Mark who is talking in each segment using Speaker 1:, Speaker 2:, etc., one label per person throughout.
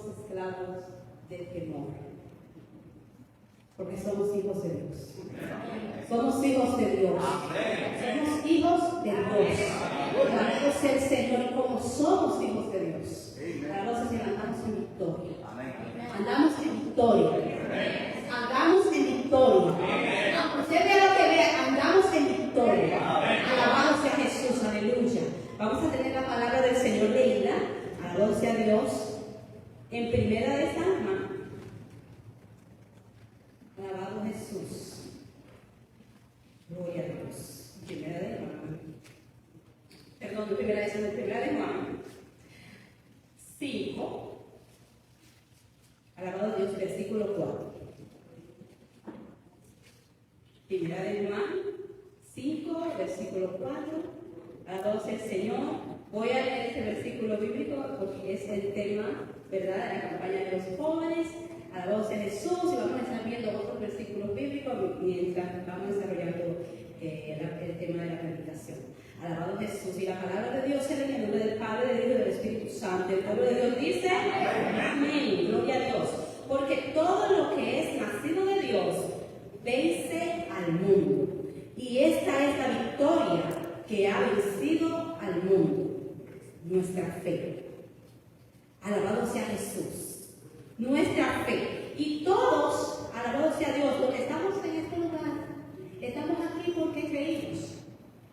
Speaker 1: somos esclavos del temor, porque somos hijos de Dios. Somos hijos de Dios. Somos hijos de Dios. Alabado sea el Señor, como somos hijos de Dios. Alabado sea, andamos en victoria. Andamos en victoria. Andamos en victoria. Usted vea lo que vea, andamos en victoria. Alabado sea Jesús, aleluya. Vamos a tener la palabra del Señor leída. Alabado sea Dios. En Primera de Samuel. Alabado Jesús. Gloria a Dios. Primera de Juan. Perdón, Primera de Juan. 5. Alabado Dios, versículo 4. Primera de Juan 5, versículo 4. Alabado sea el Señor. Voy a leer este versículo bíblico porque es el tema, ¿verdad?, de la campaña de los jóvenes. Alabado sea Jesús. Y vamos a estar viendo otros versículos bíblicos mientras vamos desarrollando el tema de la predicación. Alabado Jesús. Y la palabra de Dios es en el nombre del Padre, del Hijo y del Espíritu Santo. El pueblo de Dios dice: amén. Gloria a Dios. Porque todo lo que es nacido de Dios vence al mundo. Y esta es la victoria que ha vencido al mundo: nuestra fe. Alabado sea Jesús. Nuestra fe. Y todos, alabado sea Dios, los que estamos en este lugar, estamos aquí porque creímos.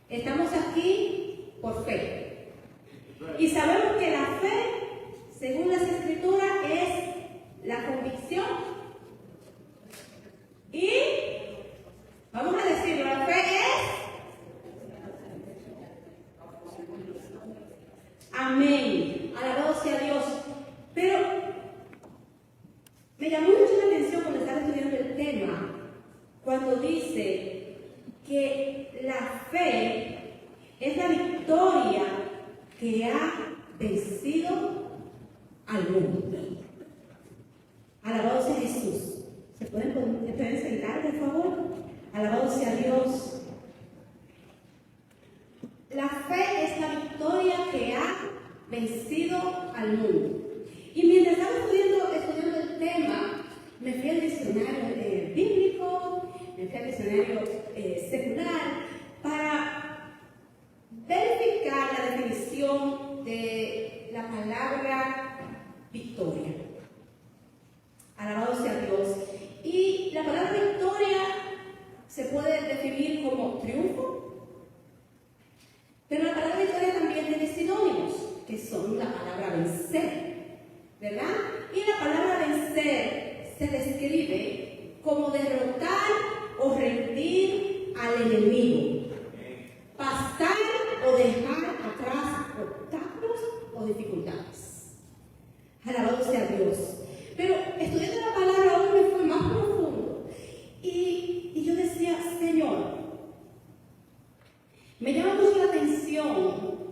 Speaker 1: Estamos aquí por fe. Y sabemos que la fe, según las Escrituras, es la convicción. Y vamos a decirlo, la fe es amén. Alabado sea Dios. Pero me llamó mucho la atención cuando estaba estudiando el tema, cuando dice que la fe es la victoria que ha vencido al mundo. Alabado sea Jesús. ¿Se pueden sentar, por favor? Alabado sea Dios. La fe es la victoria que ha vencido al mundo. Y mientras estaba estudiando el tema, me fui al diccionario bíblico, me fui al diccionario secular, para verificar la definición de la palabra victoria. Alabado sea Dios. Y la palabra victoria se puede definir como triunfo, pero la palabra victoria también tiene sinónimos, que son la palabra vencer, ¿verdad? Y la palabra vencer se describe como derrotar o rendir al enemigo, pasar o dejar atrás obstáculos o dificultades. Alabado sea Dios. Pero estudiando la palabra hoy me fue más profundo. Y yo decía: Señor, me llama mucho la atención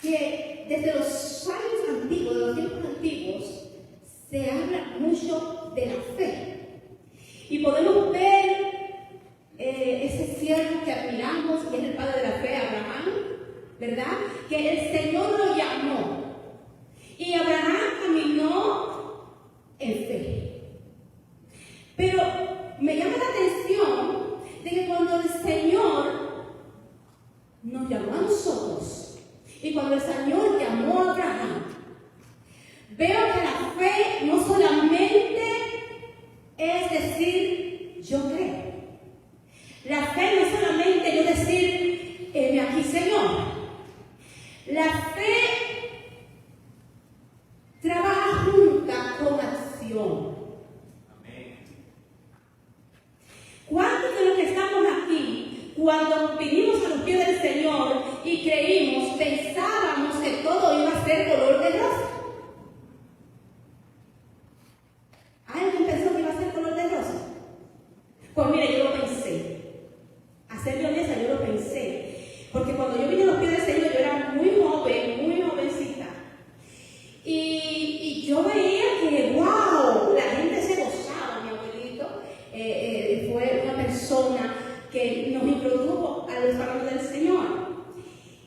Speaker 1: que desde los años antiguos, de los tiempos antiguos, se habla mucho de la fe. Y podemos ver ese siervo que admiramos, que es el padre de la fe, Abraham, ¿verdad? Que el Señor lo llamó. Y Abraham caminó en fe. Pero me llama la atención de que cuando el Señor nos llamó a nosotros, y cuando el Señor llamó a Abraham, veo que la fe no solamente es decir yo creo. La fe no es solamente yo decir aquí Señor. La fe trabaja junta con acción. ¿Cuántos de los que estamos aquí, cuando vinimos a los pies del Señor y creímos, pensábamos que todo iba a ser color de rosa? ¿Alguien pensó que iba a ser color de rosa? Pues mire, yo lo pensé. A ser honesta, yo lo pensé. Porque cuando yo vine a los pies del Señor, yo era muy joven, muy jovencita. Y yo veía que, wow, la gente se gozaba. Mi abuelito fue una persona que nos introdujo a los caminos del Señor.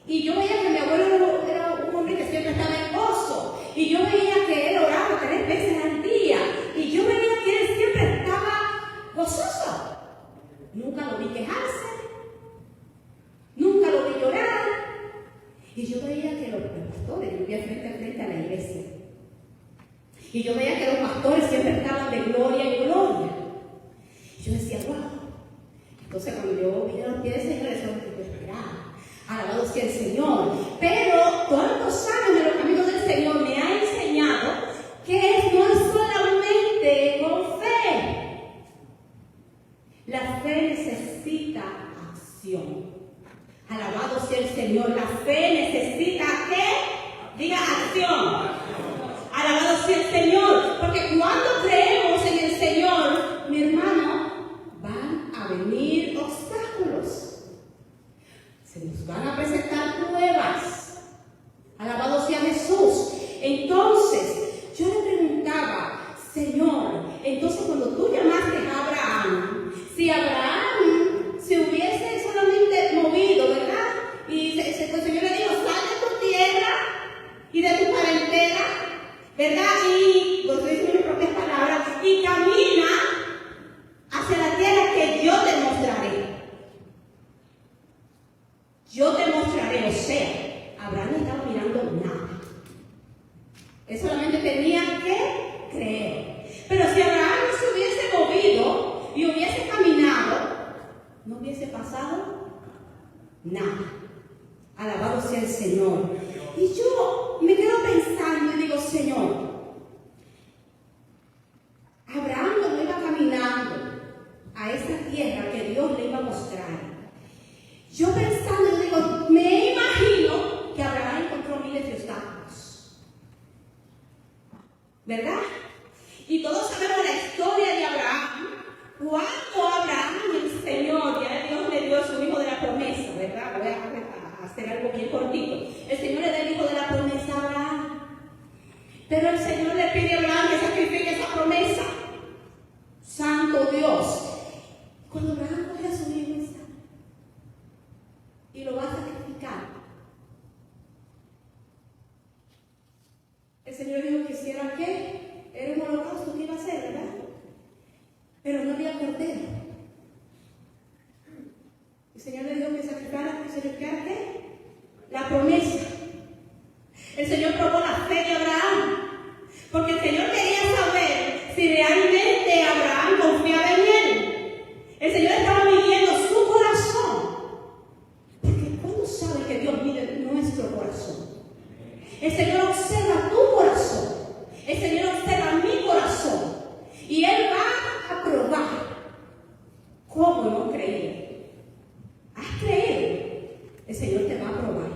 Speaker 1: Y yo veía que mi abuelo era un hombre que siempre estaba en gozo. veces al día. Y yo veía que él siempre estaba gozoso. Nunca lo vi quejarse. Nunca lo vi llorar. Y yo veía que los pastores, yo vivía frente a frente a la iglesia. Y yo veía que los pastores siempre estaban de gloria en gloria. Y yo decía, wow. Entonces cuando yo vine a los pies del Señor, eso es lo que yo esperaba. Alabado sea el Señor. Pero todos los años de los caminos del Señor me ha enseñado que no es solamente con fe. La fe necesita acción. Alabado sea el Señor. La fe necesita ¿qué? Diga acción. Alabado sea el Señor. Porque cuando creemos en el Señor, mi hermano, van a venir obstáculos. Se nos van a presentar pruebas. Alabado sea Jesús. Entonces, yo le preguntaba, Señor, entonces cuando tú llamaste a Abraham, si Abraham se hubiese solamente movido, ¿verdad? Y el Señor le dijo, sal de tu tierra y de tu parentela, ¿verdad? Y, lo estoy diciendo en mis propias palabras, y camina hacia la tierra que yo te mostraré. Yo te mostraré, o sea, Abraham no estaba mirando nada. Él solamente tenía que creer. Pero si Abraham no se hubiese movido y hubiese caminado, no hubiese pasado nada. Alabado sea el Señor. Y yo me quedo pensando y digo, Señor, Abraham cuando iba caminando a esa tierra que Dios le iba a mostrar, yo pensando, digo, me imagino que Abraham encontró miles de obstáculos, ¿verdad? Y todos sabemos la historia de Abraham. Cuando Abraham, el Señor, ya Dios le dio a su hijo de la promesa, ¿verdad? Voy a hacer algo bien cortito. El Señor le da el hijo de la promesa a Abraham. Pero el Señor le pide a Abraham que sacrifique esa promesa. Santo Dios. Cuando Abraham coge a su hijo y lo va a sacrificar, el Señor dijo que hiciera ¿qué? Era un holocausto que iba a hacer, ¿verdad? Pero no había cordero. El Señor le dijo que sacrificara ¿qué? La promesa. El Señor probó la fe de Abraham, porque el Señor quería saber si realmente Abraham confiaba en él. El Señor estaba midiendo su corazón, porque ¿cómo sabe que Dios mide nuestro corazón? El Señor observa tu corazón. El Señor observa mi corazón. Y Él va a probar cómo hemos creído. ¿Has creído? El Señor te va a probar.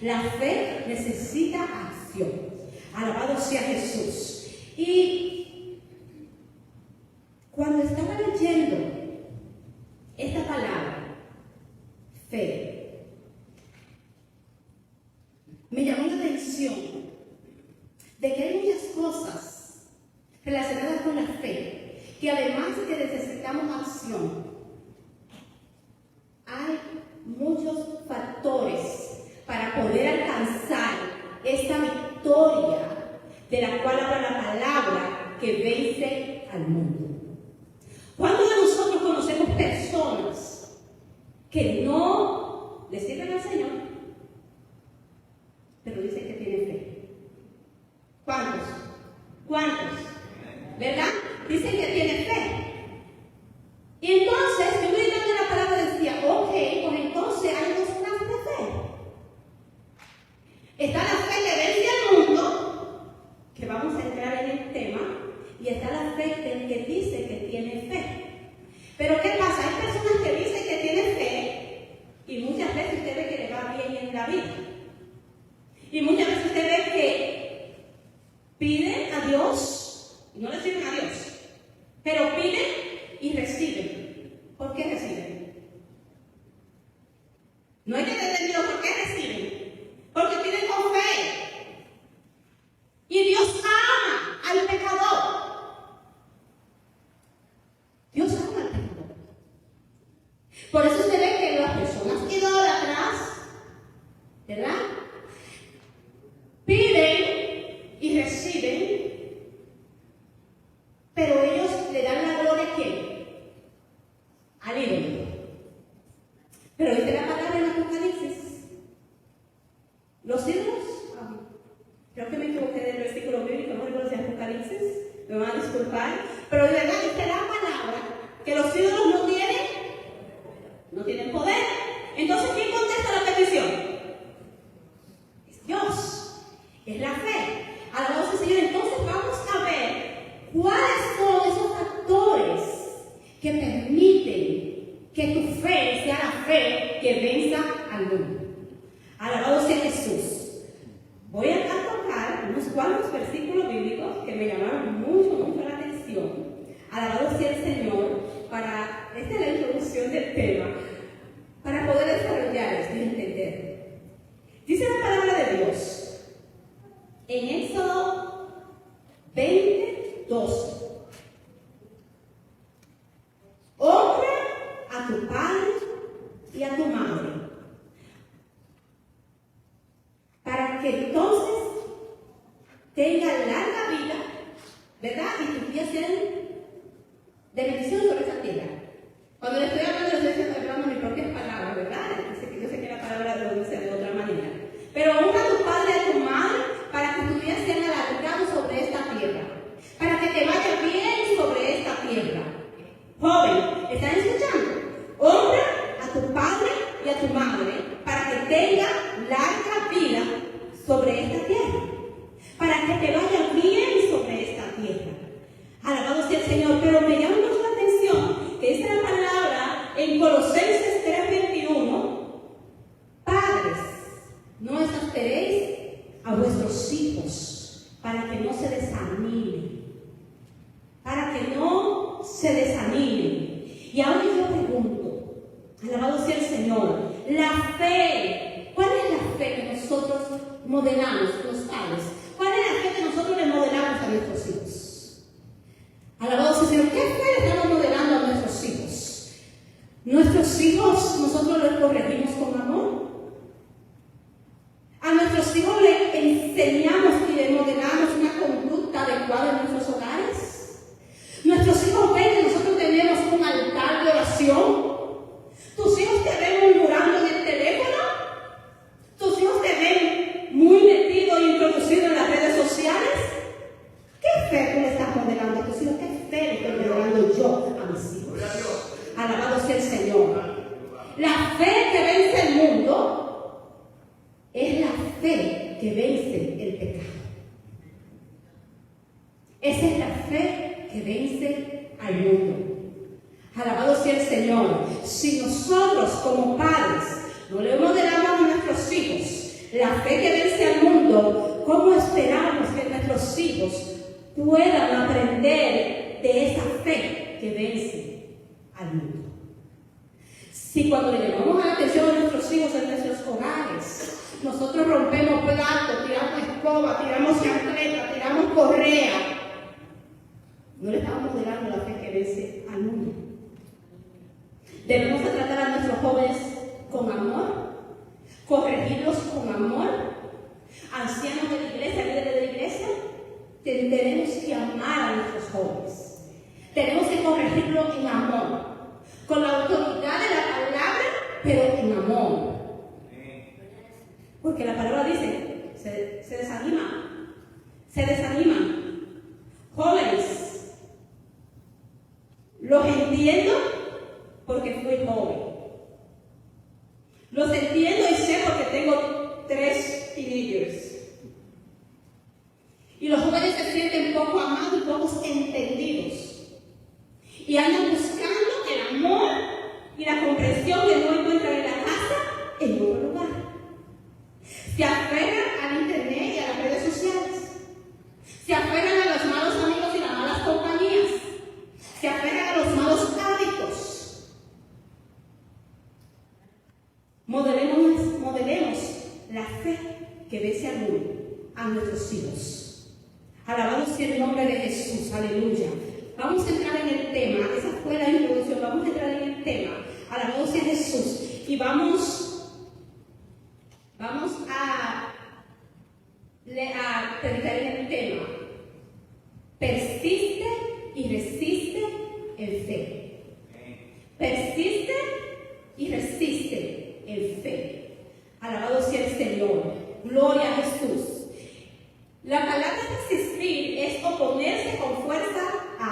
Speaker 1: La fe necesita acción. Alabado sea Jesús. Y cuando estaba leyendo esta palabra, fe, me llamó la atención de que hay muchas cosas relacionadas con la fe, que además de que necesitamos acción, hay muchos factores para poder alcanzar esta victoria de la cual habla la palabra que vence al mundo. ¿Cuántos de nosotros conocemos personas que no le sirven al Señor, pero dicen que tienen fe? ¿Cuántos? ¿Cuántos? ¿Verdad? Dicen que tienen fe. Y entonces, yo meditando la palabra decía, ok, pues entonces hay dos clases de fe. Está la fe que vence al mundo, que vamos a entrar en el tema, y está la fe del que dice que tiene fe. Pero ¿qué pasa? Hay personas que dicen que tienen fe, y muchas veces usted ve que le va bien en la vida. Y muchas veces usted ve que piden a Dios, y no le sirven a Dios, pero piden y reciben. ¿Por qué reciben? No hay que entendido por qué reciben. Porque piden con fe. Y Dios ama al pecador. Dios ama al pecador. Por eso se ve que las personas idólatras, ¿verdad? Piden y reciben, Padre. Pero de verdad, esta es la palabra que los ídolos no tienen poder. Entonces, ¿quién contesta la petición? Es Dios. Es la fe. Alabado sea el Señor. Entonces vamos a ver cuáles son esos factores que permiten que tu fe sea la fe que venza al mundo. Alabado sea Jesús. Voy a tocar unos cuantos versículos bíblicos que me llamaron mucho la atención. Alabado sea el Señor. Esta es la introducción del tema, para poder desarrollar esto y entender. Dice la palabra de Dios en Éxodo 20:12. Honra a tu padre y a tu madre, para que entonces tengan larga vida, ¿verdad? Y tus días sean de bendición sobre esta tierra. Cuando le estoy hablando, le estoy hablando mis propias palabras, ¿verdad? Yo sé que la palabra lo dice de otra manera. Pero honra a tu padre y a tu madre para que tus días sean alargados sobre esta tierra, para que te vaya bien sobre esta tierra. Joven, ¿están escuchando? Honra a tu padre y a tu madre para que tenga larga vida sobre esta tierra, para que te vaya bien sobre esta tierra. Alabado sea el Señor. Pero me llama mucho la atención que dice la palabra en Colosenses 3:21: padres, no exasperéis a vuestros hijos para que no se desanimen. Para que no se desanimen. Y ahora yo pregunto, alabado sea el Señor, la fe, ¿cuál es la fe que nosotros modelamos, los padres? ¿Cuál es la fe que nosotros le modelamos a nuestros hijos? Alabado sea el Señor, ¿qué fe le estamos modelando a nuestros hijos? Nuestros hijos, nosotros los corregimos con amor. A nuestros hijos les enseñamos y les modelamos una conducta adecuada en nuestros hogares. Nuestros hijos ven que nosotros tenemos un altar de oración. Tus hijos te ven murmurando en el teléfono. Tus hijos te ven muy metido e introducido en las redes sociales. ¿Qué fe tú le estás modelando a tus hijos? ¿Qué fe le estoy modelando yo a mis hijos? Alabado sea el Señor. La fe que vence el mundo es la fe que vence el pecado. Esa es la fe que vence al mundo. Alabado sea el Señor. Si nosotros como padres no le modelamos a nuestros hijos la fe que vence al mundo, ¿cómo esperamos que nuestros hijos puedan aprender de esa fe que vence al mundo? Si cuando le llamamos la atención a nuestros hijos en nuestros hogares, nosotros rompemos platos, tiramos escoba, tiramos chancleta, tiramos correa, no le estamos modelando la fe que vence al mundo. Debemos tratar a nuestros jóvenes con amor, corregirlos con amor. Ancianos de la iglesia, líderes de la iglesia, tenemos que amar a nuestros jóvenes. Tenemos que corregirlos en amor, con la autoridad de la palabra, pero en amor. Porque la palabra dice, se desanima. Se desaniman. Jóvenes, los entiendo porque fui joven. Los entiendo y sé porque tengo 3 teenagers. Y los jóvenes se sienten poco amados y poco entendidos. Y andan buscando el amor y la comprensión que no encuentran en la casa en otro lugar. Se aferran al internet y a las redes sociales. Se aferran a los malos amigos y las malas compañías. Se aferran a los malos hábitos. Modelemos la fe que vence al mundo a nuestros hijos. Alabado sea el nombre de Jesús, aleluya. Vamos a entrar en el tema, esa fue la introducción, vamos a entrar en el tema. Alabado sea Jesús. Y vamos a predicar en el tema. Persiste y resiste en fe. Persiste y resiste en fe. Alabado sea el Señor. Gloria a Jesús. La palabra resistir es oponerse con fuerza a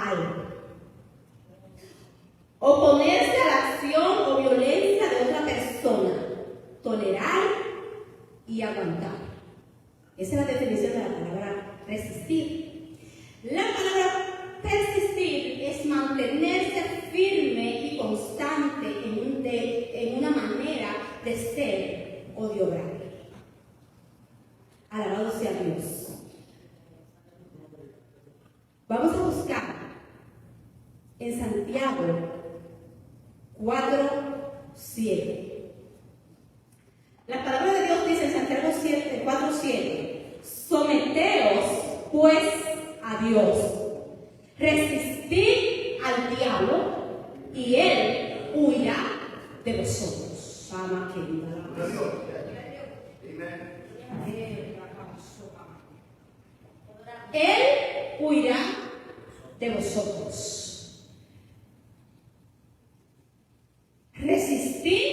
Speaker 1: definición de la palabra resistir. La palabra persistir es mantenerse firme y constante en una manera de ser o de obrar. Alabado sea Dios. Vamos a buscar en Santiago 4:7. La palabra de Dios dice en Santiago 4:7: someteos pues a Dios, resistid al diablo y él huirá de vosotros. Ama querida. Él huirá de vosotros. Resistid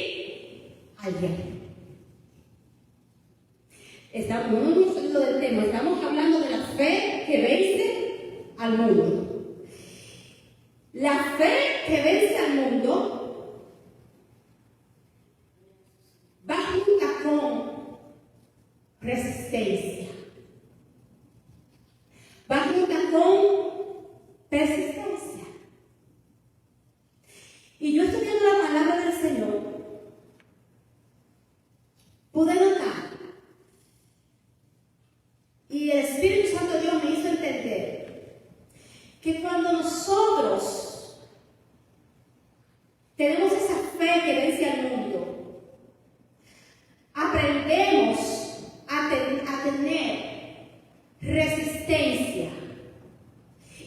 Speaker 1: al diablo. No hemos salido del tema, estamos hablando de la fe que vence al mundo. La fe que vence al mundo va junta con resistencia, va junta con persistencia. Y yo estudiando la palabra del Señor, pude notar, y el Espíritu Santo de Dios me hizo entender, que cuando nosotros tenemos esa fe que vence al mundo, aprendemos a tener resistencia.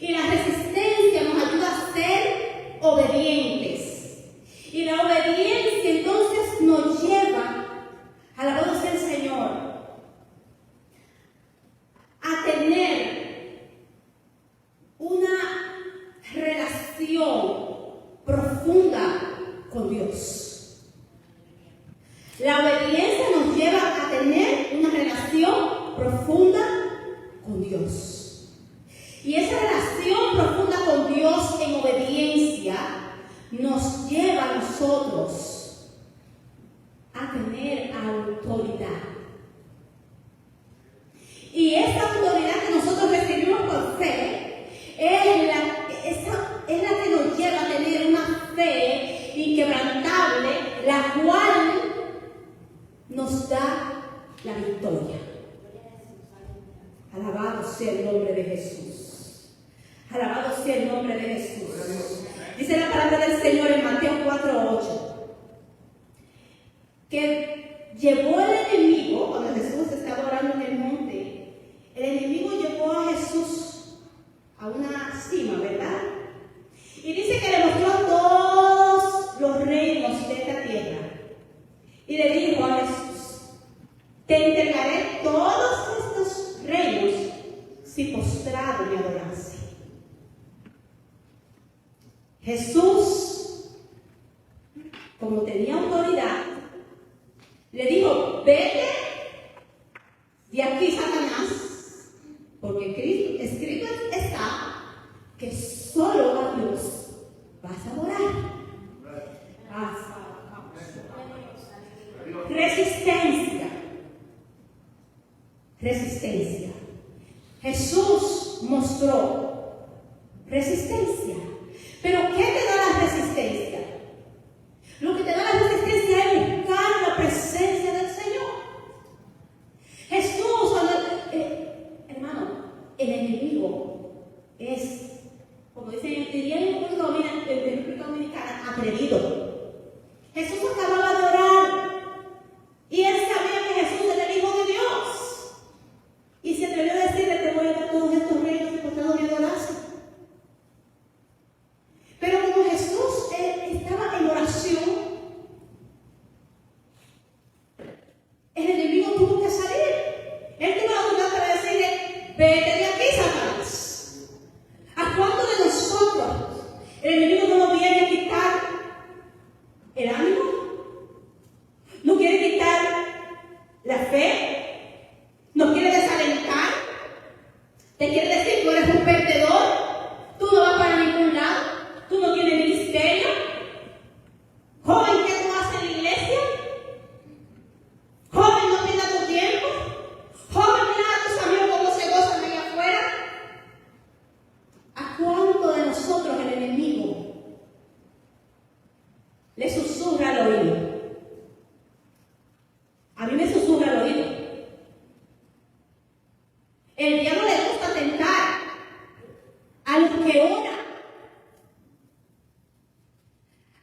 Speaker 1: Y la resistencia nos ayuda a ser obedientes. Y la obediencia entonces nos lleva, alabado sea el Señor, a tener una relación profunda con Dios. La obediencia nos lleva a tener una relación profunda con Dios. Y esa relación profunda con Dios en obediencia nos lleva a nosotros a tener autoridad. Y esa autoridad que nosotros recibimos por fe es la que nos lleva a tener una fe inquebrantable, la cual nos da la victoria. Alabado sea el nombre de Jesús. Alabado sea el nombre de Jesús. Dice la palabra del Señor en Mateo 4:8 que llevó el enemigo, cuando Jesús estaba orando en el monte, el enemigo llevó a Jesús a una cima, ¿verdad? Y dice que le mostró todos los reinos de esta tierra. Y le dijo a Jesús: te entregaré todos estos reinos si postrado me adorase. Jesús, como tenía autoridad, le dijo: vete de aquí, Satanás, porque escrito está que solo a Dios vas a adorar. Resistencia. Resistencia. Jesús mostró resistencia. Pero ¿qué te da la resistencia? Lo que te da la resistencia es buscar la presencia del Señor. Jesús, hermano, el enemigo es, como diría en República Dominicana, atrevido. Jesús acababa de orar y él sabía que Jesús era el Hijo de Dios. Y se atrevió a decirle: te voy a dar todos estos reinos y postrado me adoraste. Pero como Jesús al que ora,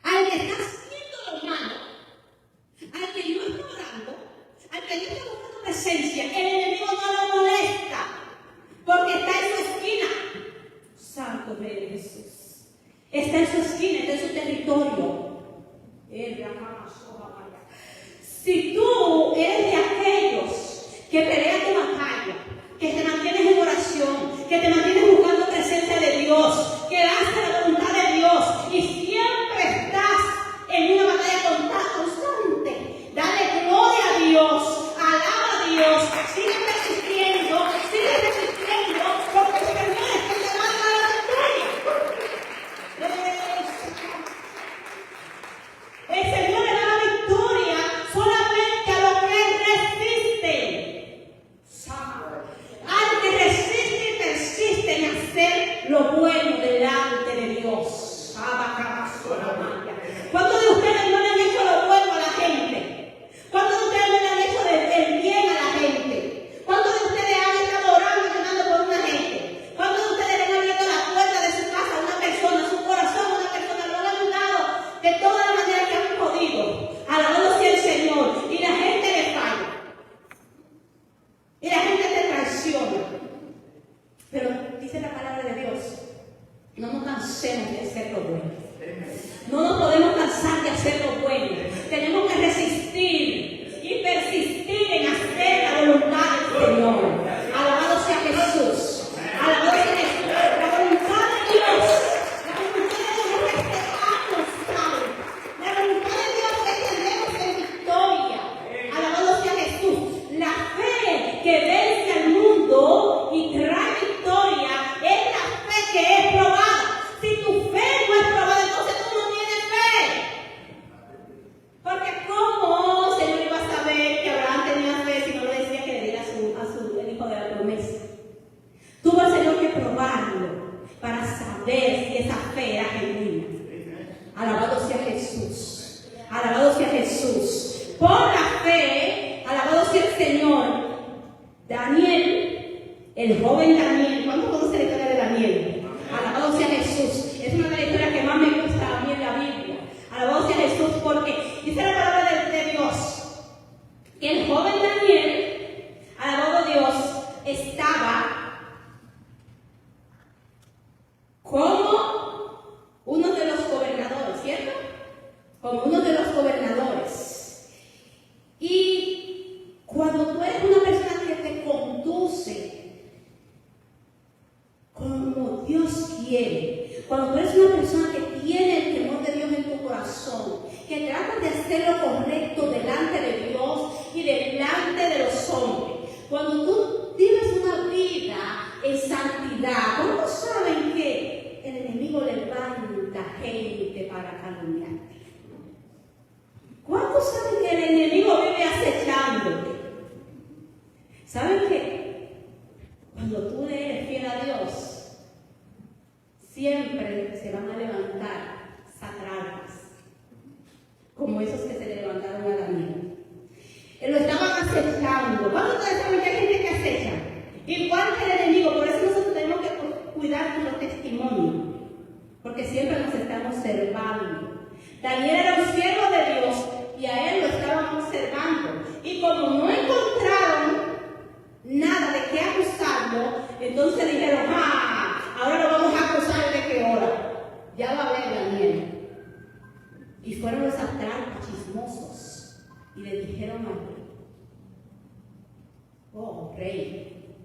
Speaker 1: al que está haciendo lo malo, al que no está orando, al que no está buscando presencia. El enemigo no lo molesta porque está en su esquina. Santo Rey de Jesús. Está en su esquina, está en su territorio. Si tú eres de aquellos que pelean tu batalla, que te mantienes en oración, que te mantienes buscando presencia de Dios, que haces la voluntad de Dios y siempre estás en una batalla constante, dale gloria a Dios, alaba a Dios, sigue resistiendo, porque el Señor es quien te va a dar la victoria. El Señor le da la victoria solamente a los que resisten. Al que resiste y persiste en hacer lo bueno delante de Dios. ¿Cuántos de ustedes no le han hecho lo bueno a la gente? ¿Cuántos de ustedes no le han hecho el bien a la gente? ¿Cuántos de ustedes han estado orando y orando por una gente? ¿Cuántos de ustedes le han abierto la puerta de su casa a una persona, su corazón a una persona, lo han ayudado de todas las maneras que han podido? Alabado sea el Señor. Y la gente le falla. Y la gente te traiciona. Pero dice la palabra de Dios, no nos cansemos de hacer lo bueno. No nos podemos cansar de hacer lo bueno. Tenemos que resistir y persistir en hacer la voluntad del Señor. Alabado sea Jesús. Alabado sea Jesús. La voluntad de Dios. La voluntad de Dios es que estamos salvos. La voluntad de Dios es que tenemos en victoria. Alabado sea Jesús. La fe que vence al mundo y trae victoria es la fe que es probada. Si tu fe no es probada, entonces tú no tienes fe. Porque ¿cómo el Señor iba a saber que Abraham tenía fe si no le decía que le diera el hijo de la promesa? Tuvo el Señor que probarlo para saber si esa fe era genuina. Alabado sea Jesús. Alabado sea Jesús. Por la fe, alabado sea el Señor. Daniel, el joven Daniel, ¿cuántos conocen la historia de Daniel? Alabado sea Jesús. Es una de las historias que más me gusta a mí en la Biblia. Alabado sea Jesús, porque dice la palabra de Dios que el joven Daniel, alabado Dios, estaba como uno de los gobernadores, ¿cierto? Como uno de los gobernadores. Y cuando tú eres una persona que te conduce como Dios quiere, cuando tú eres una persona que tiene el temor de Dios en tu corazón, que trata de hacer lo correcto delante de Dios y delante de los hombres, cuando tú vives una vida en santidad, ¿cuántos saben que el enemigo levanta gente para calumniarte? ¿Cuántos saben que el enemigo vive acechándote? ¿Saben qué? Cuando tú eres fiel a Dios, siempre se van a levantar satrapas, como esos que se le levantaron a Daniel. Lo estaban acechando. ¿Cuántos de ustedes saben que hay gente que acecha? Igual que el enemigo. Por eso nosotros tenemos que cuidar nuestro testimonio, porque siempre nos están observando. Daniel era un siervo de Dios y a él lo estaban observando. Y como no encontraron nada de qué acusarlo, entonces dijeron, ahora lo vamos a acusar de qué hora. Ya va a ver Daniel. Y fueron los satrapas chismosos y le dijeron al rey, oh rey,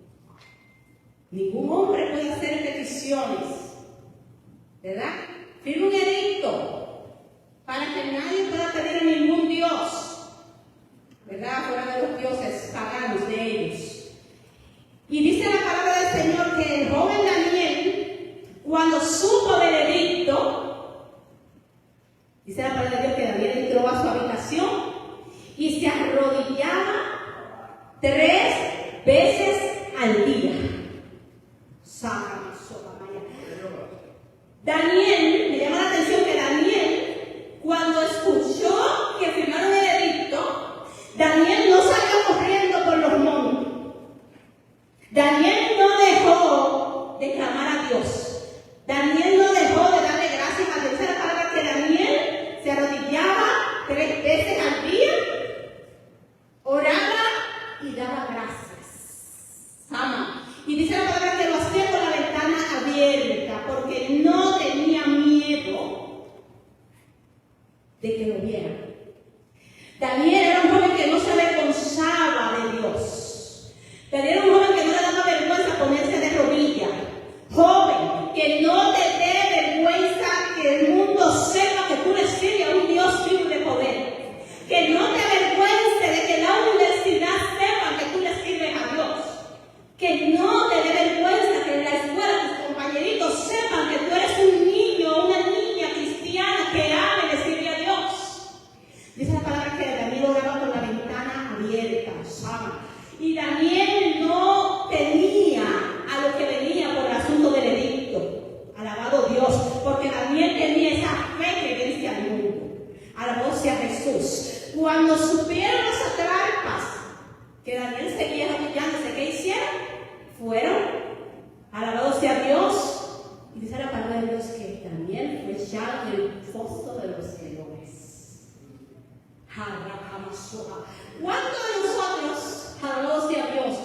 Speaker 1: ningún hombre puede hacer peticiones, ¿verdad? Firma un edicto para que nadie pueda pedir a ningún dios, ¿verdad? Fuera de los dioses paganos de ellos. Y dice la palabra del Señor que el joven Daniel, cuando supo del edicto, dice la palabra de Dios que Daniel entró a su habitación y se arrodillaba 3 veces al día. Daniel, me llama la atención que Daniel, cuando escuchó que firmaron el edicto, Daniel no salió corriendo por los montes. Daniel no dejó de clamar a Dios. ¿Cuántos de nosotros, alabado sea Dios,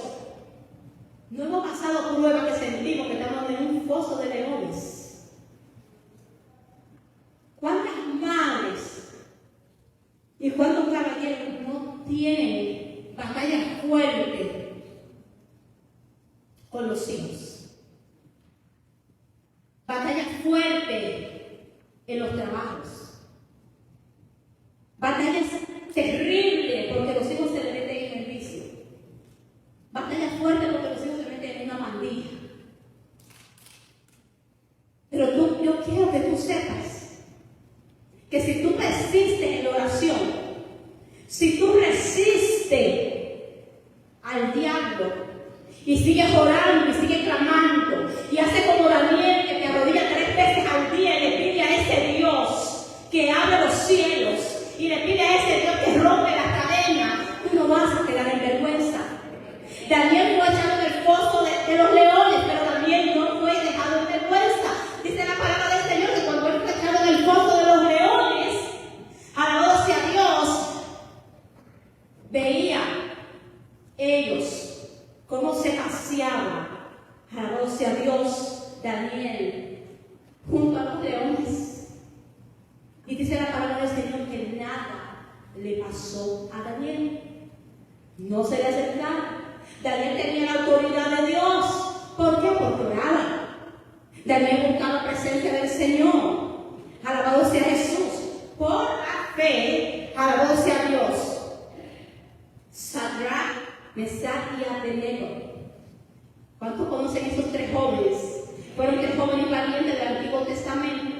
Speaker 1: no hemos pasado pruebas que sentimos que estamos en un foso de leones? ¿Cuántas madres y cuántos caballeros no tienen batalla fuerte con los hijos? Batalla fuerte en los trabajos. Batallas terribles porque los hijos se le meten en el vicio. Batalla fuerte porque los hijos se meten en una pandilla. Pero yo quiero que tú sepas que si tú persistes en la oración, si tú resistes al diablo y sigues orando y sigues clamando y haces como Daniel, que te arrodilla 3 veces al día y le pide a ese Dios que abre los cielos y le pide a ese Dios que rompe las cadenas, tú no vas a quedar en vergüenza. Daniel fue echado en el foso de los leones, pero Daniel no fue dejado en vergüenza. Dice la palabra del Señor que cuando él fue echado en el foso de los leones, alabado sea Dios, veía ellos cómo se paseaba, alabado sea Dios, Daniel, junto a los leones. Y dice la palabra del Señor que nada le pasó a Daniel. No se le acercaron. Daniel tenía la autoridad de Dios. ¿Por qué? Porque oraba. Daniel buscaba la presencia del Señor. Alabado sea Jesús. Por la fe, alabado sea Dios. Sadrach, Mesach y Abednego. ¿Cuántos conocen esos 3 jóvenes? Fueron 3 jóvenes valientes del Antiguo Testamento.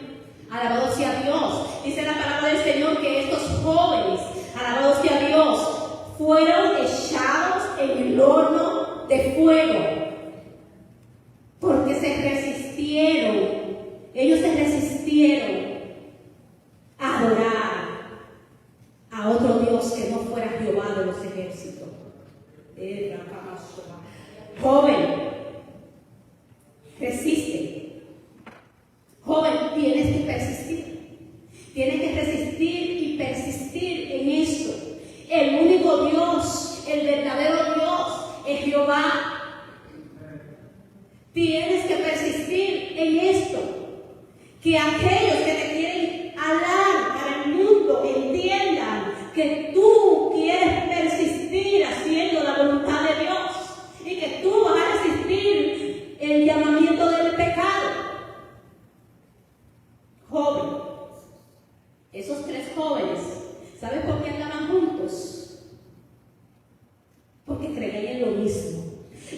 Speaker 1: Alabado sea Dios. Dice la palabra del Señor que estos jóvenes, alabado sea Dios, fueron echados en el horno de fuego. Porque se resistieron. Ellos se resistieron a adorar a otro Dios que no fuera Jehová de los ejércitos. Joven, resiste. Joven, tienes que persistir. Tienes que resistir y persistir en esto. El único Dios, el verdadero Dios, es Jehová. Tienes que persistir en esto. Que aquellos que te quieren hablar para el mundo entiendan que tú quieres persistir haciendo la voluntad de Dios y que tú vas a resistir el llamamiento del pecado. Joven, esos 3 jóvenes, ¿sabes por qué andaban juntos? Porque creían en lo mismo.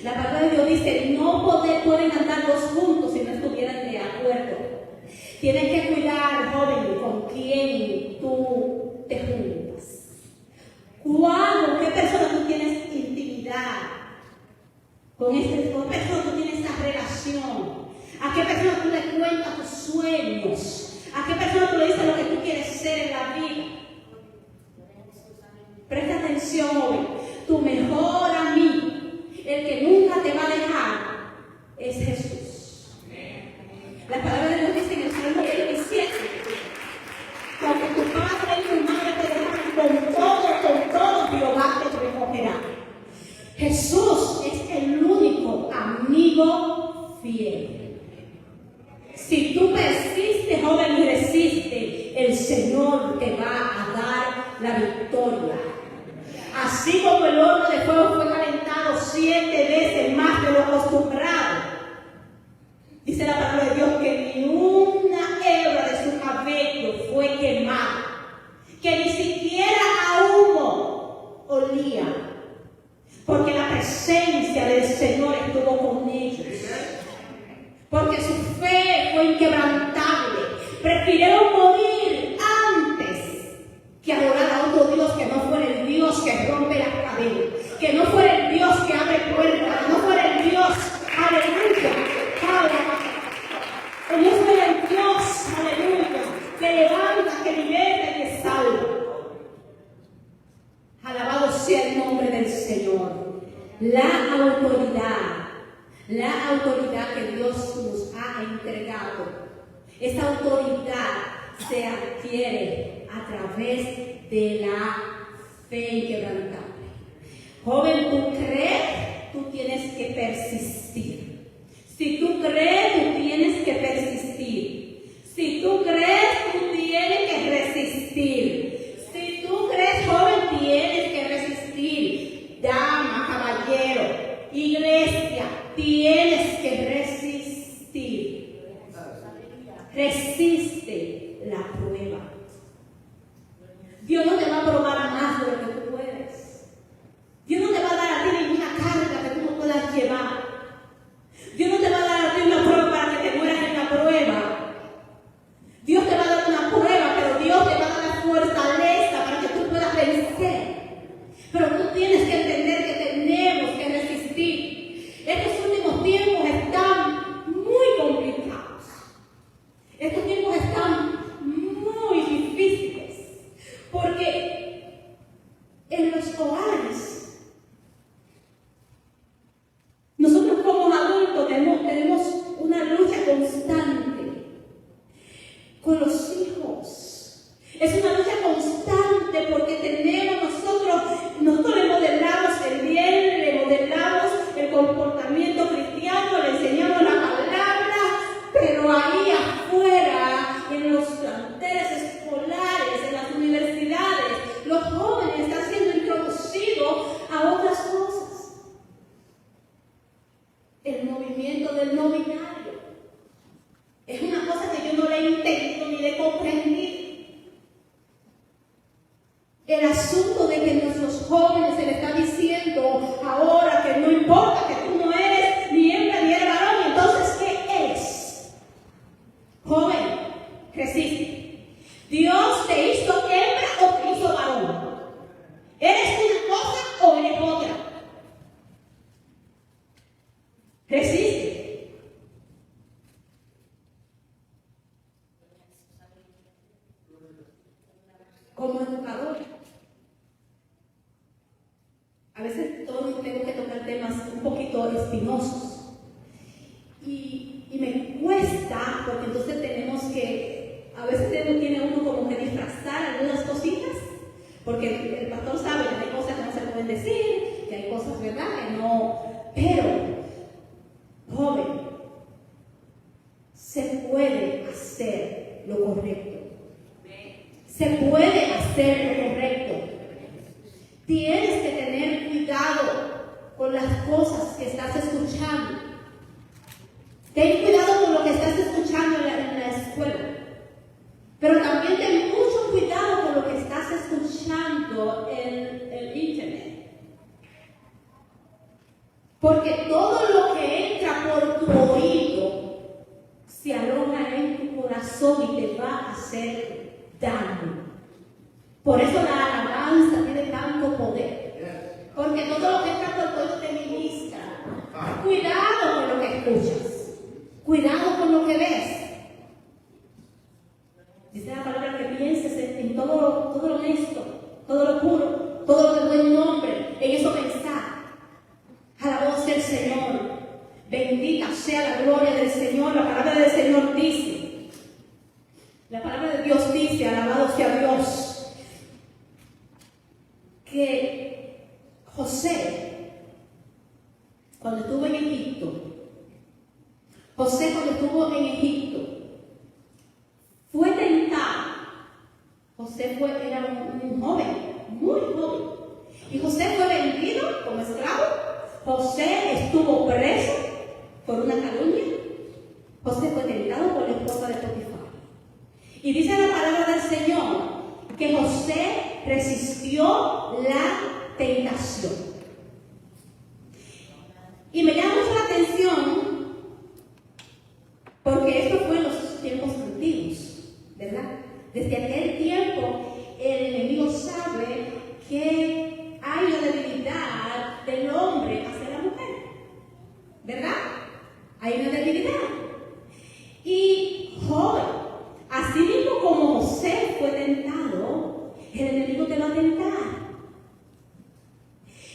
Speaker 1: La palabra de Dios dice, no pueden andar 2 juntos si no estuvieran de acuerdo. Tienes que cuidar, joven, con quién tú te juntas. ¿Con qué persona tú tienes intimidad? ¿Con qué persona tú tienes esa relación? ¿A qué persona tú le cuentas tus sueños? ¿A qué persona tú le dices lo que tú quieres ser en la vida? Presta atención, joven. Tu mejor amigo, el que nunca te va a dejar, es Jesús. La palabra de Dios dice en el Salmo 27, cuando tu padre y tu madre te dejan con todo, Jehová te recogerá. Jesús es el único amigo fiel. Si tú persistes, joven, y resistes, el Señor te va a dar la victoria. Así como el horno de fuego fue calentado 7 veces más de lo acostumbrado. Dice la palabra de Dios que ni una hebra de su cabello fue quemada, que ni siquiera a humo olía, porque la presencia del Señor estuvo con ellos. Porque su fe fue inquebrantable. Prefirieron morir antes que adorar a otro Dios que no fuera el Dios que rompe las cadenas, que no fuera el Dios que abre puertas, que no fuera el Dios, aleluya, el Dios fuera el Dios, aleluya, que levanta, que liberta y que salva. Alabado sea el nombre del Señor. La autoridad que Dios nos ha entregado, esa autoridad se adquiere a través de la fe inquebrantable. Joven, ¿tú crees? Tú tienes que persistir. Si tú crees, tú tienes que persistir. Si tú crees, tú tienes que resistir. Si tú crees, joven, tienes que resistir. Dama, caballero, iglesia, tienes que resistir. Resiste la prueba. Dios no te va a probar más de lo que tú puedes. Dios no te va a dar a ti ninguna carga que tú no puedas llevar. Dios no te va a dar a ti una prueba para que te mueras en la prueba. Dios te va a dar una prueba, pero Dios te va a dar la fortaleza para que tú puedas vencer. Pero tú tienes que entender que tenemos que resistir. Estos últimos tiempos están muy complicados. Estos tiempos están muy difíciles. Porque en los hogares, nosotros como adultos tenemos una lucha constante con los hijos. Es una lucha constante porque nosotros le modelamos el bien, le modelamos el comportamiento cristiano, le enseñamos la palabra, pero ahí afuera, en los planteles escolares, en las universidades, los jóvenes están siendo introducidos a otras cosas. El movimiento del no binario es una cosa que yo no le he entendido ni le he comprendido. El asunto de que nuestros jóvenes se les está diciendo ahora que no importa, que tú no eres ni hembra ni eres varón, entonces ¿qué eres? Joven, resiste. ¿Dios te hizo hembra o te hizo varón? ¿Eres una cosa o eres otra? Resiste. Como educador, a veces todos tengo que tocar temas un poquito espinosos y me cuesta porque entonces tenemos que, a veces tiene uno como que disfrazar algunas cositas porque el pastor sabe que hay cosas que no se pueden decir, que hay cosas, ¿verdad?, que no, pero joven, se puede hacer lo correcto. Se puede hacer lo correcto. Tienes que tener cuidado con las cosas que estás escuchando. Ten cuidado con lo que estás escuchando en la escuela. Pero también ten mucho cuidado con lo que estás escuchando en el internet. Porque todo lo que entra por tu oído se aloja en tu corazón y te va a hacer daño. Por eso la alabanza tiene tanto poder. Porque todo lo que entra por tu oído te ministra. Cuidado con lo que escuchas. Cuidado con lo que ves. Dice la palabra que pienses en todo lo honesto, todo lo puro, todo lo de buen nombre. En eso pensar. Alabado sea el Señor. Bendita sea la gloria del Señor. La palabra del Señor dice. La palabra de Dios dice, alabado sea Dios, que José, cuando estuvo en Egipto, fue tentado. José era un joven, muy joven. Y José fue vendido como esclavo. José estuvo preso por una calumnia. José fue tentado por la esposa de Potifar. Y dice la palabra del Señor que José resistió la tentación. Y me llama mucho la atención porque esto fue en los tiempos antiguos, ¿verdad? Desde aquel tiempo el enemigo sabe que hay una debilidad del hombre hacia la mujer, ¿verdad? Hay una debilidad. Y joven, así mismo como José fue tentado, el enemigo te va a tentar.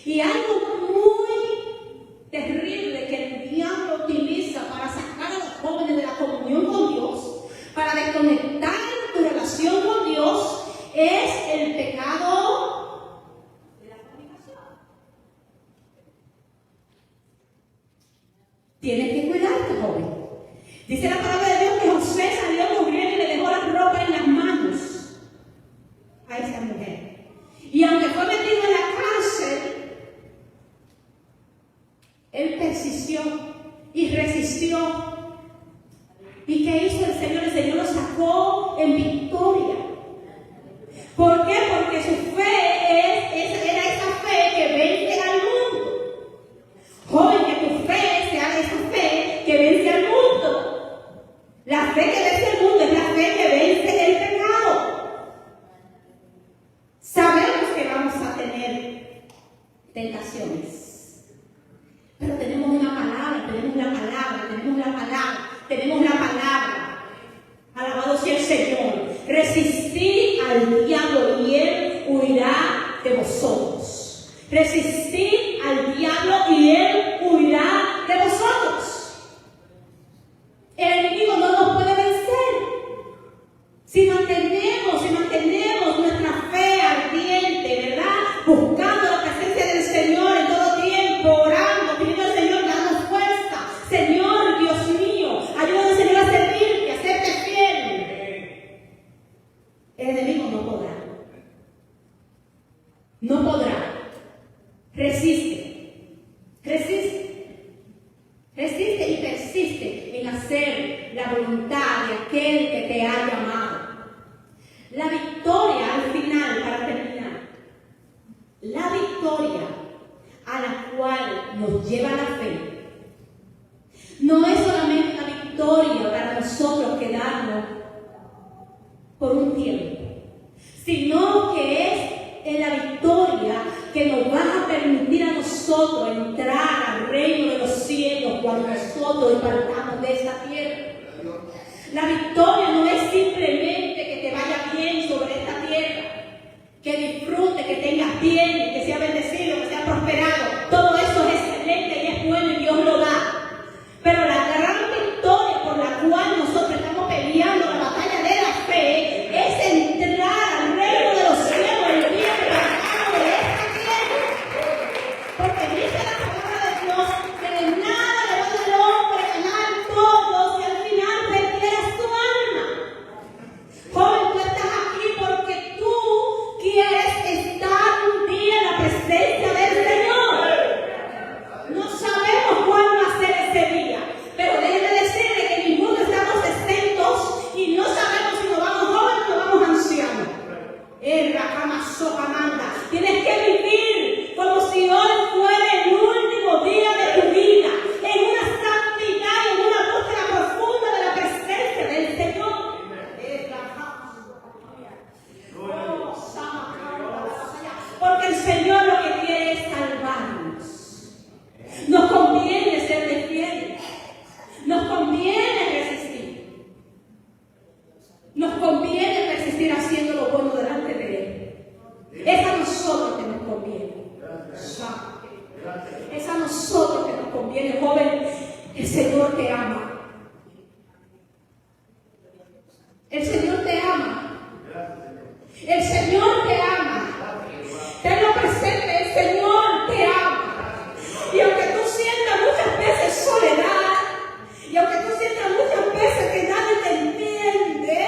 Speaker 1: Y algo muy terrible que el diablo utiliza para sacar a los jóvenes de la comunión con Dios, para desconectar tu relación con Dios, es el pecado en las manos a esa mujer. Y aunque fue metido en la cárcel, él persistió y resistió. ¿Y qué hizo el Señor? El Señor lo sacó en victoria. ¿Por qué? Porque su fe era esa fe que vence al mundo. Joven, que tu fe sea esa fe que vence al mundo. La fe que vence al mundo es la fe que vence el pecado. Sabemos que vamos a tener tentaciones, pero tenemos una palabra, tenemos la palabra, tenemos la palabra, tenemos la palabra. Alabado sea el Señor. Resistid al diablo y él huirá de vosotros. Resistid al diablo y él huirá de vosotros. El enemigo no nos puede vencer. Si mantenemos nuestra fe ardiente, ¿verdad? Buscando la presencia del Señor en todo tiempo, orando, pidiendo al Señor, dando fuerza. Señor, Dios mío, ayúdanos, Señor, a servirte, a serte fiel. El enemigo no podrá. No podrá. Resiste. Resiste. Resiste y persiste en hacer la voluntad de aquel que te ha llamado. La victoria al final, para terminar, la victoria a la cual nos lleva la fe, no es solamente una victoria para nosotros quedarnos por un tiempo, sino que es en la victoria que nos va a permitir a nosotros entrar al reino de los cielos cuando nosotros partamos de esta tierra. La victoria no es simplemente que te vaya bien sobre esta tierra, que disfrute, que tengas bien, que sea bendecido, que sea prosperado. Todo eso es excelente y es bueno y Dios lo da. Pero la gran victoria por la cual nosotros estamos peleando la batalla de la fe es entrar al reino de los cielos, el bien bajado de esta tierra. Porque dice la palabra de Dios que de nada le va al hombre ganar todo si al final perdiera su alma. Joven, tú estás aquí porque tú quieres estar un día en la presencia del Señor. No sabemos cuándo va a ser ese día, pero déjeme decirle que ninguno estamos exentos y no sabemos si nos vamos jóvenes o nos vamos ancianos. Tienes que vivir como si hoy fuera el último día de tu vida, en una santidad, en una búsqueda profunda de la presencia del Señor. Porque el Señor lo que quiere es salvarnos. Nos conviene serle fieles. Nos conviene resistir. Nos conviene persistir haciendo lo bueno delante de Él. Es a nosotros que nos conviene. Es a nosotros que nos conviene, joven. El Señor te ama. El Señor te ama. El Señor te ama. Tenlo presente, el Señor te ama. Y aunque tú sientas muchas veces soledad, y aunque tú sientas muchas veces que nadie te entiende,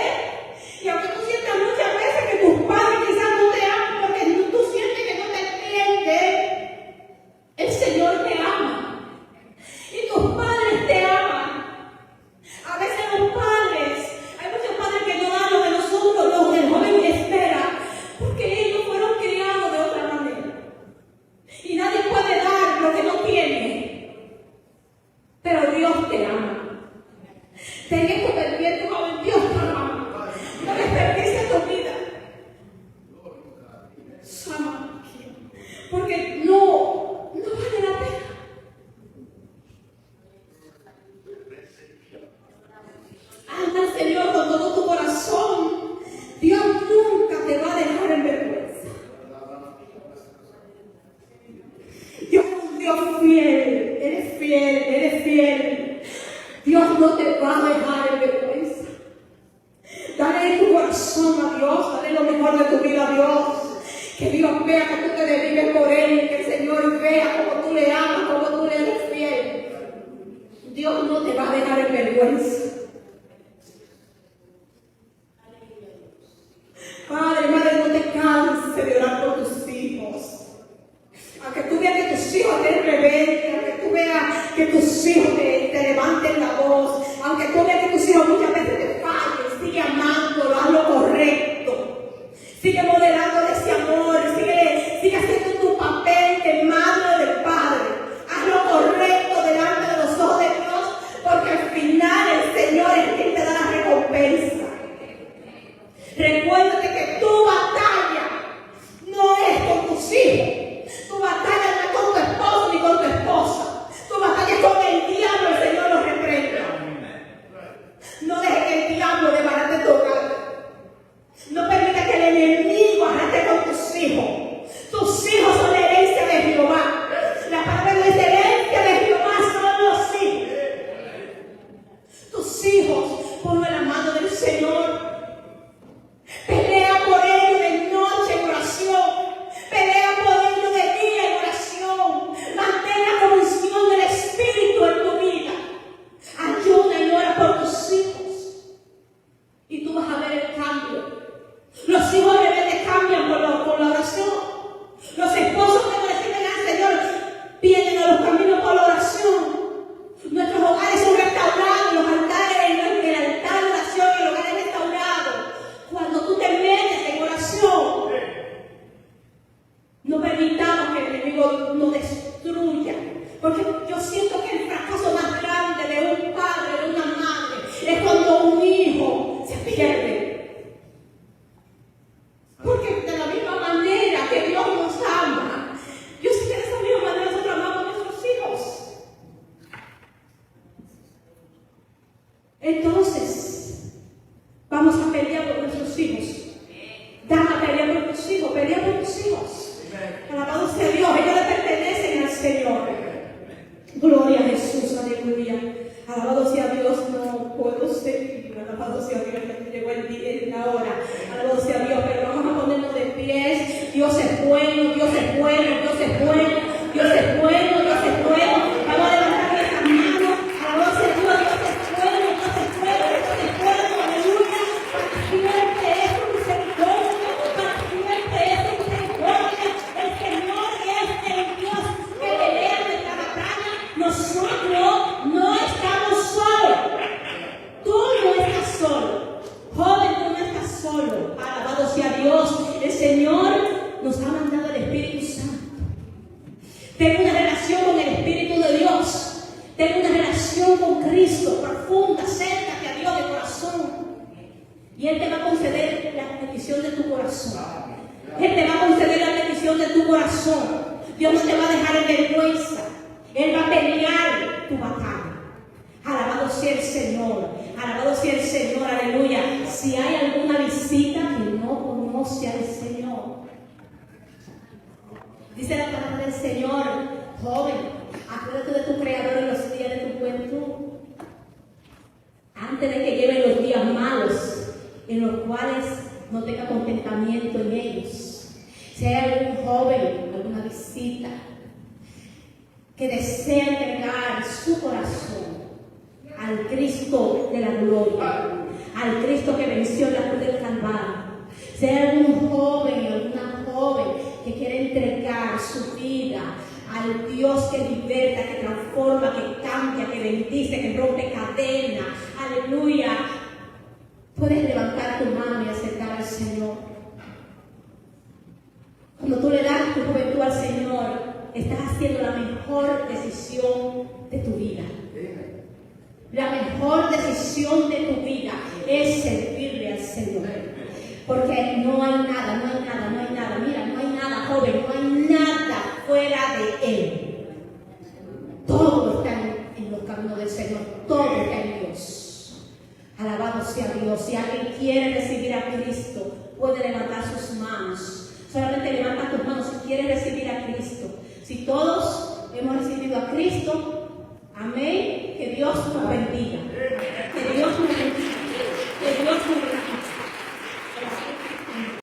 Speaker 1: y aunque tú sientas muchas veces que tus padres quizás no te aman porque tú sientes que no te entienden, el Señor te ama. Y tus padres te aman. A veces los padres, hay muchos padres que no dan lo que nosotros, lo que el joven espera, porque ellos fueron criados de otra manera. Y nadie puede dar lo que no tiene. Pero Dios te ama. Ten esto pendiente, joven, Dios te ama. No desperdicies tu vida. Porque no vale la pena. Ama al Señor con todo tu corazón. Dios nunca te va a dejar en vergüenza. Dios es un Dios fiel. Eres fiel, eres fiel. Dios no te va a dejar en vergüenza. ponlo en la mano del Señor. Pelea por ello de noche en oración. Pelea por ello de día en oración. Mantén la convicción del Espíritu en tu vida. Ayuda y ora por tus hijos. Y tú vas a ver el cambio. Los hijos rebeldes cambian por la oración. Los esposos que no le sirven al Señor vienen a los caminos por la oración. Nuestros hogares son restaurados, los altares, el altar de oración, el hogar es restaurado. Cuando tú te metes en oración, no permitamos que el enemigo nos destruya. Porque yo siento que el fracaso más grande de un padre, de una madre, es cuando un hijo se pierde. Porque de la misma manera que Dios nos ama, yo sé que de esa misma manera nosotros amamos a nuestros hijos. Entonces, vamos a pelear por nuestros hijos. Dama, pelea por tus hijos, pelea por tus hijos. Alabado sea Dios, ellos le pertenecen al Señor. Gloria a Jesús, aleluya. Alabado sea Dios, no puedo seguir. Alabado sea Dios, que llegó el día, la hora. Alabado sea Dios, pero vamos a ponernos de pies. Dios es bueno, Dios es bueno, Dios es bueno, Dios es bueno, Dios es bueno. Vamos a levantar nuestras manos. Alabado sea Dios, Dios es bueno, Dios es bueno, Dios es bueno, aleluya. Para siempre es su misericordia, para siempre es su misericordia. El Señor es el Dios que pelea nuestra batalla. Nosotros no estamos solos. Tú no estás solo. Joven, tú no estás solo. Alabado sea Dios. El Señor nos ha mandado el Espíritu Santo. Ten una relación con el Espíritu de Dios. Ten una relación con Cristo profunda. Acércate a Dios de corazón. Y Él te va a conceder la petición de tu corazón. Él te va a conceder la petición de tu corazón. Dios no te va a dejar en vergüenza. Él va a pelear tu batalla. Alabado sea el Señor. Alabado sea el Señor. Aleluya. Si hay alguna visita que no conoce al Señor, dice la palabra del Señor: joven, acuérdate de tu Creador en los días de tu juventud, antes de que lleguen los días malos, en los cuales no tenga contentamiento en ellos. Si hay algún joven, alguna visita que desea entregar su corazón al Cristo de la gloria, al Cristo que venció en la cruz del Calvario. Si hay algún joven, alguna joven que quiere entregar su vida al Dios que liberta, que transforma, que cambia, que bendice, que rompe cadenas, aleluya, puedes levantar tu mano y acercar al Señor. Cuando tú le das tu juventud al Señor, estás haciendo la mejor decisión de tu vida. La mejor decisión de tu vida es servirle al Señor. Porque no hay nada, mira, no hay nada, joven, no hay nada fuera de Él. Todo está en los caminos del Señor, todo está en Dios. Alabado sea Dios. Si alguien quiere recibir a Cristo, puede levantar sus manos. Solamente levanta tus manos si quieres recibir a Cristo. Si todos hemos recibido a Cristo, amén, que Dios nos bendiga.